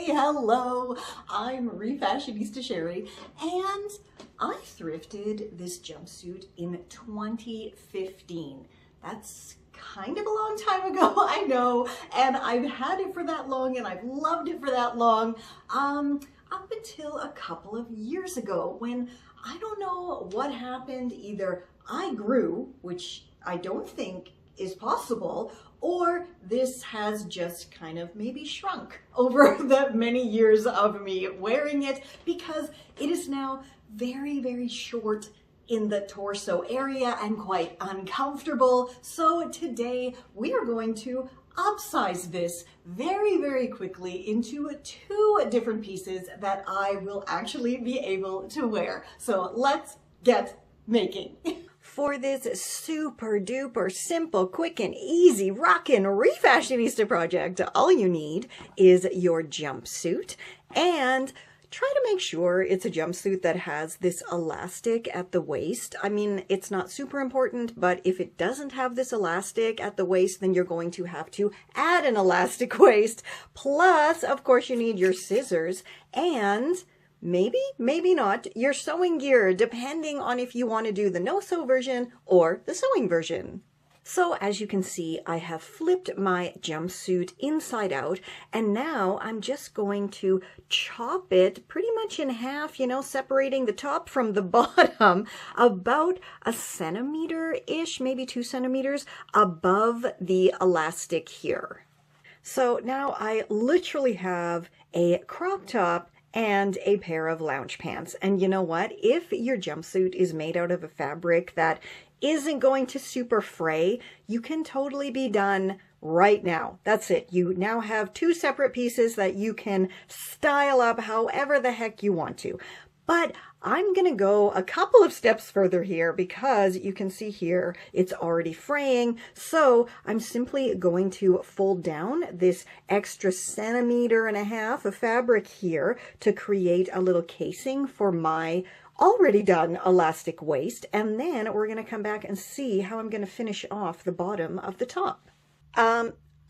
Hello, I'm Refashionista Sheri, and I thrifted this jumpsuit in 2015. That's kind of a long time ago, I know, and I've had it for that long and I've loved it for that long, up until a couple of years ago when I don't know what happened. Either I grew, which I don't think is possible, or this has just kind of maybe shrunk over the many years of me wearing it, because it is now very, very short in the torso area and quite uncomfortable. So today we are going to upsize this very, very quickly into two different pieces that I will actually be able to wear. So let's get making. For this super duper simple, quick and easy rockin' refashionista project, all you need is your jumpsuit, and try to make sure it's a jumpsuit that has this elastic at the waist. I mean, it's not super important, but if it doesn't have this elastic at the waist, then you're going to have to add an elastic waist. Plus, of course, you need your scissors and maybe not, your sewing gear, depending on if you want to do the no-sew version or the sewing version. So as you can see, I have flipped my jumpsuit inside out, and now I'm just going to chop it pretty much in half, you know, separating the top from the bottom, about a centimeter-ish, maybe 2 centimeters above the elastic here. So now I literally have a crop top and a pair of lounge pants. And you know what? If your jumpsuit is made out of a fabric that isn't going to super fray, you can totally be done right now. That's it. You now have two separate pieces that you can style up however the heck you want to. But I'm going to go a couple of steps further here, because you can see here it's already fraying. So I'm simply going to fold down this extra 1.5 centimeters of fabric here to create a little casing for my already done elastic waist. And then we're going to come back and see how I'm going to finish off the bottom of the top.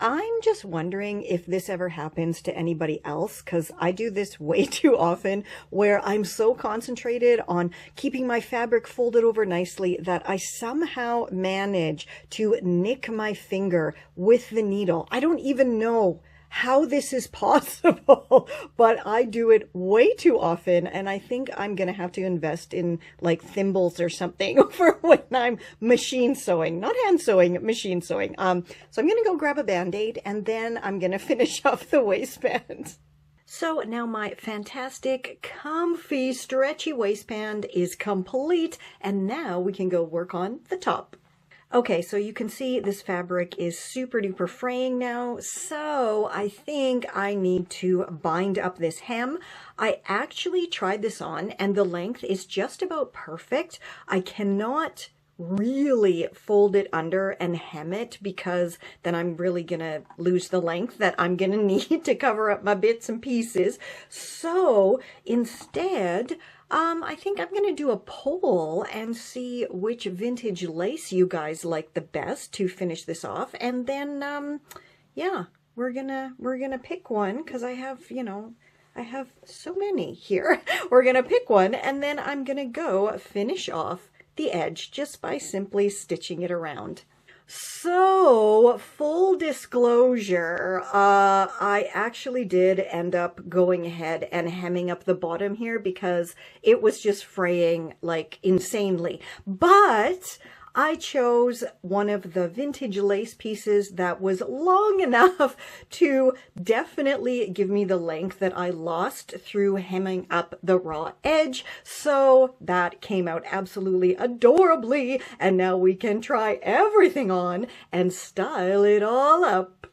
I'm just wondering if this ever happens to anybody else, because I do this way too often, where I'm so concentrated on keeping my fabric folded over nicely that I somehow manage to nick my finger with the needle. I don't even know how this is possible, but I do it way too often, and I think I'm gonna have to invest in like thimbles or something for when I'm machine sewing, not hand sewing, machine sewing. So I'm gonna go grab a Band-Aid, and then I'm gonna finish off the waistband. So now my fantastic, comfy, stretchy waistband is complete, and now we can go work on the top. Okay, so you can see this fabric is super duper fraying now, so I think I need to bind up this hem. I actually tried this on, and the length is just about perfect. I cannot really fold it under and hem it, because then I'm really gonna lose the length that I'm gonna need to cover up my bits and pieces. So instead, I think I'm gonna do a poll and see which vintage lace you guys like the best to finish this off, and then yeah, we're gonna pick one, because I have, you know, I have so many here. We're gonna pick one, and then I'm gonna go finish off the edge just by simply stitching it around. So, full disclosure, I actually did end up going ahead and hemming up the bottom here, because it was just fraying like insanely. But I chose one of the vintage lace pieces that was long enough to definitely give me the length that I lost through hemming up the raw edge. So that came out absolutely adorably, and now we can try everything on and style it all up.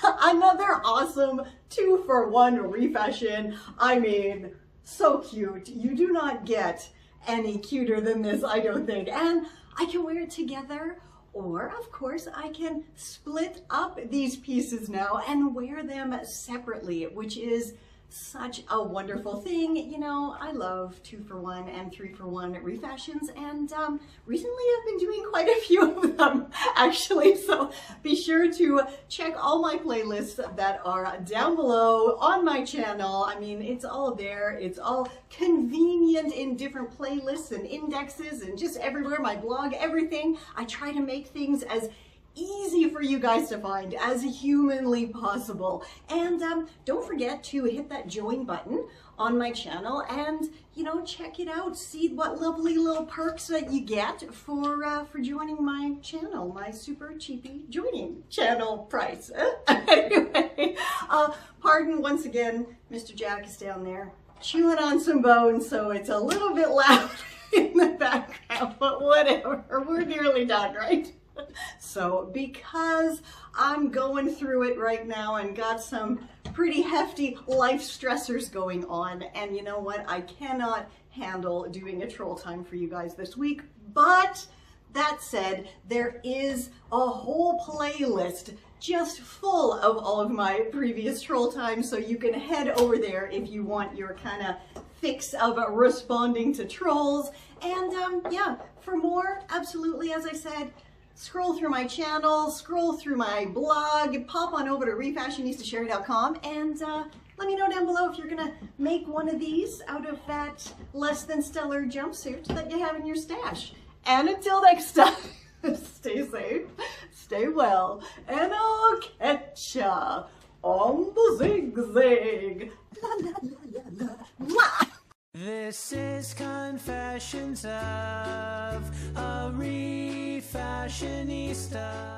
Another awesome 2-for-1 refashion. I mean, so cute. You do not get any cuter than this, I don't think. And I can wear it together, or of course I can split up these pieces now and wear them separately, which is such a wonderful thing. You know, I love 2-for-1 and 3-for-1 refashions, and recently I've been doing quite a few of them actually, so be sure to check all my playlists that are down below on my channel. I mean, it's all there. It's all convenient in different playlists and indexes and just everywhere, my blog, everything. I try to make things as easy for you guys to find as humanly possible. And don't forget to hit that join button on my channel and, you know, check it out. See what lovely little perks that you get for joining my channel, my super cheapy joining channel price. Anyway, pardon once again, Mr. Jack is down there chewing on some bones, so it's a little bit loud in the background, but whatever, we're nearly done, right? So because I'm going through it right now and got some pretty hefty life stressors going on, and you know what, I cannot handle doing a troll time for you guys this week, but that said, there is a whole playlist just full of all of my previous troll times, so you can head over there if you want your kind of fix of responding to trolls. And yeah, for more, absolutely, as I said, scroll through my channel, scroll through my blog, pop on over to refashionistasherry.com, and let me know down below if you're gonna make one of these out of that less than stellar jumpsuit that you have in your stash. And until next time, stay safe, stay well, and I'll catch ya on the zigzag. La, la, la, la, la. Mwah! This is Confessions of a Refashionista.